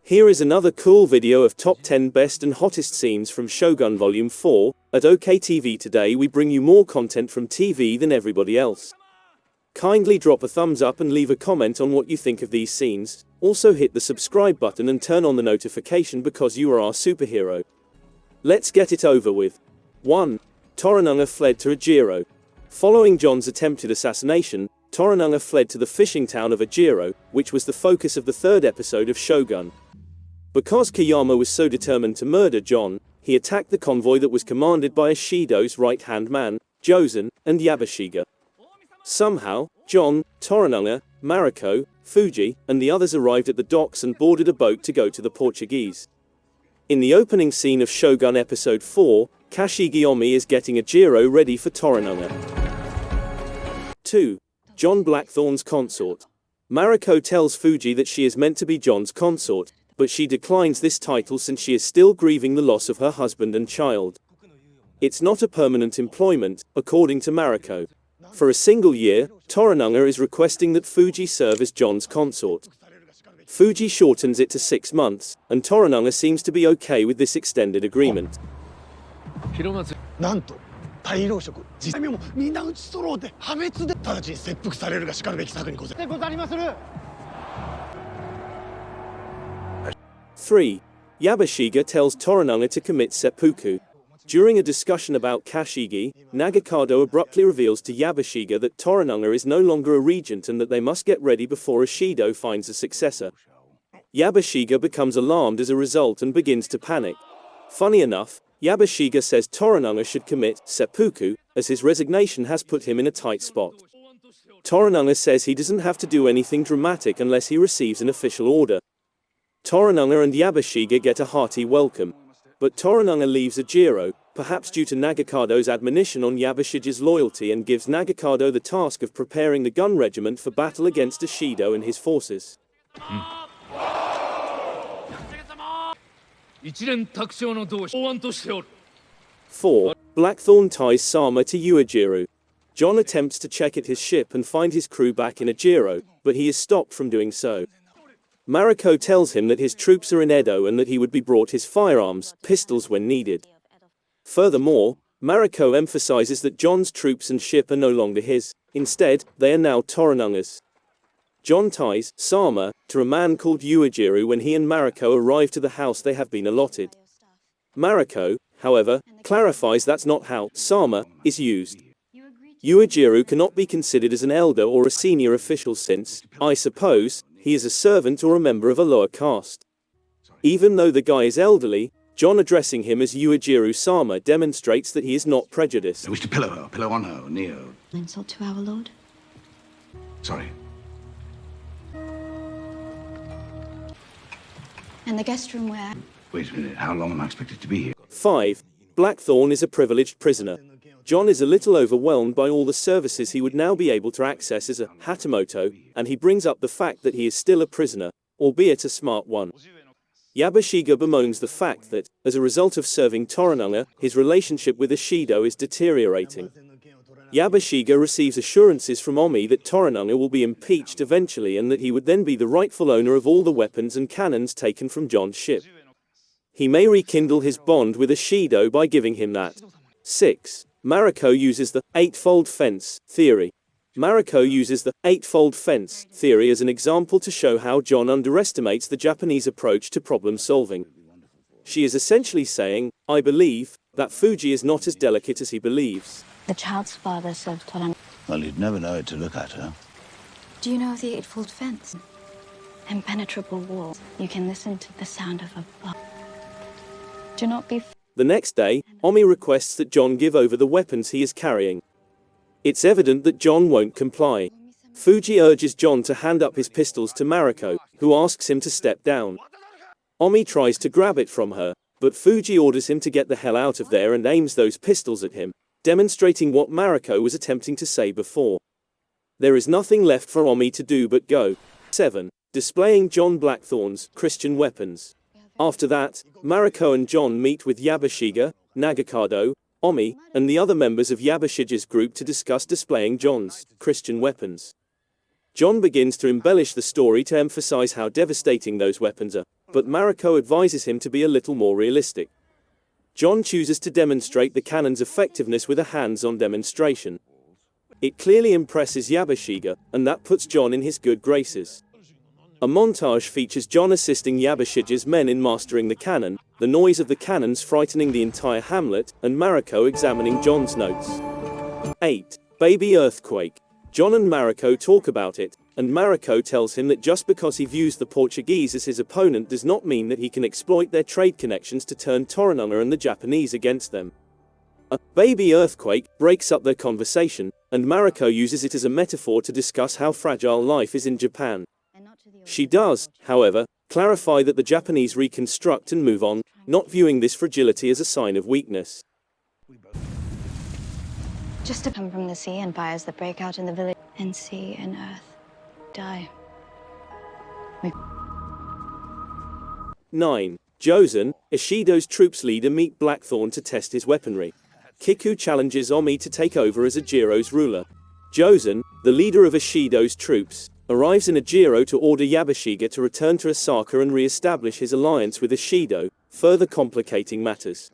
Here is another cool video of top 10 best and hottest scenes from Shogun Volume 4. At OKTV today we bring you more content from TV than everybody else. Kindly drop a thumbs up and leave a comment on what you think of these scenes. Also hit the subscribe button and turn on the notification because you are our superhero. Let's get it over with. 1. Toranaga fled to Ejiro. Following Jon's attempted assassination, Toranaga fled to the fishing town of Ejiro, which was the focus of the third episode of Shogun. Because Kayama was so determined to murder Jon, he attacked the convoy that was commanded by Ishido's right-hand man, Jozen, and Yabashige. Somehow, Jon, Toranaga, Mariko, Fuji, and the others arrived at the docks and boarded a boat to go to the Portuguese. In the opening scene of Shogun Episode 4, Kashigi Omi is getting Ejiro ready for Toranaga. 2. Jon Blackthorne's consort. Mariko tells Fuji that she is meant to be Jon's consort, but she declines this title since she is still grieving the loss of her husband and child. It's not a permanent employment, according to Mariko. For a single year, Toranaga is requesting that Fuji serve as Jon's consort. Fuji shortens it to 6 months, and Toranaga seems to be okay with this extended agreement. 3. Yabashige tells Toranaga to commit seppuku. During a discussion about Kashigi, Nagakado abruptly reveals to Yabashige that Toranaga is no longer a regent and that they must get ready before Ishido finds a successor. Yabashige becomes alarmed as a result and begins to panic. Funny enough, Yabashige says Toranaga should commit seppuku, as his resignation has put him in a tight spot. Toranaga says he doesn't have to do anything dramatic unless he receives an official order. Toranaga and Yabashige get a hearty welcome. But Toranaga leaves Ejiro, perhaps due to Nagakado's admonition on Yabashige's loyalty, and gives Nagakado the task of preparing the gun regiment for battle against Ishido and his forces. 4. Blackthorne ties Sama to Uejiru. Jon attempts to check at his ship and find his crew back in Ejiro, but he is stopped from doing so. Mariko tells him that his troops are in Edo and that he would be brought his firearms, pistols when needed. Furthermore, Mariko emphasizes that Jon's troops and ship are no longer his. Instead, they are now Toranaga's. Jon ties Sama to a man called Uejiru when he and Mariko arrive to the house they have been allotted. Mariko, however, clarifies that's not how Sama is used. Uejiru cannot be considered as an elder or a senior official since, I suppose, he is a servant or a member of a lower caste. Even though the guy is elderly, Jon addressing him as Uejiru Sama demonstrates that he is not prejudiced. I wish to pillow her, pillow on her, Neo. Insult to our lord? Sorry. And the guest room where? Wait a minute, how long am I expected to be here? 5. Blackthorne is a privileged prisoner. Jon is a little overwhelmed by all the services he would now be able to access as a Hatamoto, and he brings up the fact that he is still a prisoner, albeit a smart one. Yabashige bemoans the fact that, as a result of serving Toranaga, his relationship with Ishido is deteriorating. Yabashige receives assurances from Omi that Toranaga will be impeached eventually and that he would then be the rightful owner of all the weapons and cannons taken from Jon's ship. He may rekindle his bond with Ishido by giving him that. 6. Mariko uses the eightfold fence theory. Mariko uses the eightfold fence theory as an example to show how Jon underestimates the Japanese approach to problem solving. She is essentially saying, I believe, that Fuji is not as delicate as he believes. The child's father served Toranaga. Well, you'd never know it to look at her. Do you know of the eightfold fence? Impenetrable walls. You can listen to the sound of a blow. Do not be. The next day, Omi requests that Jon give over the weapons he is carrying. It's evident that Jon won't comply. Fuji urges Jon to hand up his pistols to Mariko, who asks him to step down. Omi tries to grab it from her, but Fuji orders him to get the hell out of there and aims those pistols at him, demonstrating what Mariko was attempting to say before. There is nothing left for Omi to do but go. 7. Displaying Jon Blackthorne's Christian weapons. After that, Mariko and Jon meet with Yabashige, Nagakado, Omi, and the other members of Yabashige's group to discuss displaying John's Christian weapons. John begins to embellish the story to emphasize how devastating those weapons are, but Mariko advises him to be a little more realistic. John chooses to demonstrate the cannon's effectiveness with a hands-on demonstration. It clearly impresses Yabashige, and that puts John in his good graces. A montage features John assisting Yabashige's men in mastering the cannon, the noise of the cannons frightening the entire hamlet, and Mariko examining John's notes. 8. Baby Earthquake. John and Mariko talk about it, and Mariko tells him that just because he views the Portuguese as his opponent does not mean that he can exploit their trade connections to turn Toranaga and the Japanese against them. A baby earthquake breaks up their conversation, and Mariko uses it as a metaphor to discuss how fragile life is in Japan. She does, however, clarify that the Japanese reconstruct and move on, not viewing this fragility as a sign of weakness. Just to come from the sea and fires that break out in the village, and sea and earth die. 9. Jozen, Ishido's troops leader, meet Blackthorne to test his weaponry. Kiku challenges Omi to take over as Ajiro's ruler. Jozen, the leader of Ishido's troops, arrives in Ajiro to order Yabashige to return to Osaka and re-establish his alliance with Ishido, further complicating matters.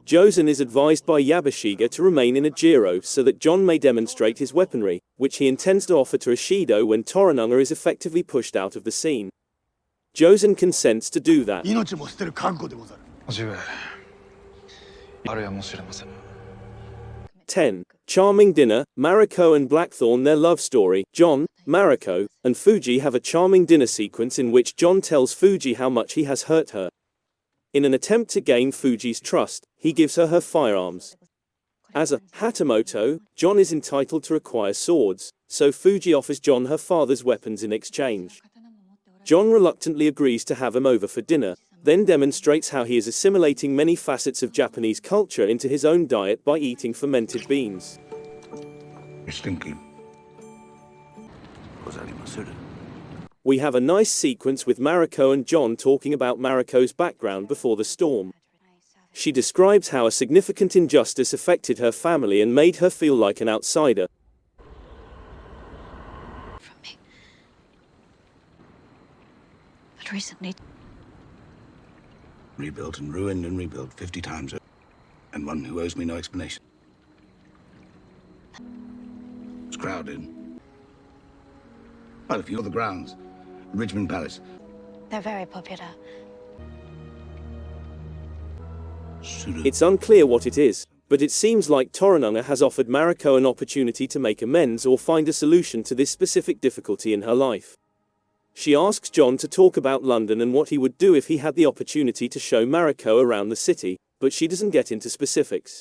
Jozen is advised by Yabashige to remain in Ajiro so that John may demonstrate his weaponry, which he intends to offer to Ishido when Toranaga is effectively pushed out of the scene. Jozen consents to do that. 10. Charming dinner. Mariko and Blackthorne, their love story. John, Mariko, and Fuji have a charming dinner sequence in which John tells Fuji how much he has hurt her. In an attempt to gain Fuji's trust, he gives her her firearms. As a Hatamoto, John is entitled to acquire swords, so Fuji offers John her father's weapons in exchange. John reluctantly agrees to have him over for dinner, then demonstrates how he is assimilating many facets of Japanese culture into his own diet by eating fermented beans. We have a nice sequence with Mariko and John talking about Mariko's background before the storm. She describes how a significant injustice affected her family and made her feel like an outsider. From me. But recently, Rebuilt and ruined and rebuilt 50 times over. And one who owes me no explanation. It's crowded. Well, if you know the grounds, Richmond Palace. they're very popular. It's unclear what it is, but it seems like Toranaga has offered Mariko an opportunity to make amends or find a solution to this specific difficulty in her life. She asks John to talk about London and what he would do if he had the opportunity to show Mariko around the city, but she doesn't get into specifics.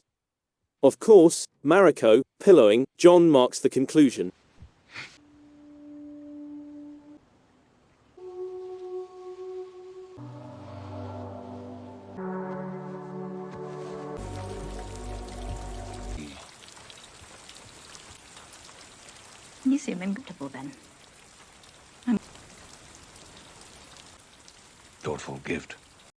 Of course, Mariko, pillowing, John marks the conclusion. You seem incredible then. Thoughtful gift.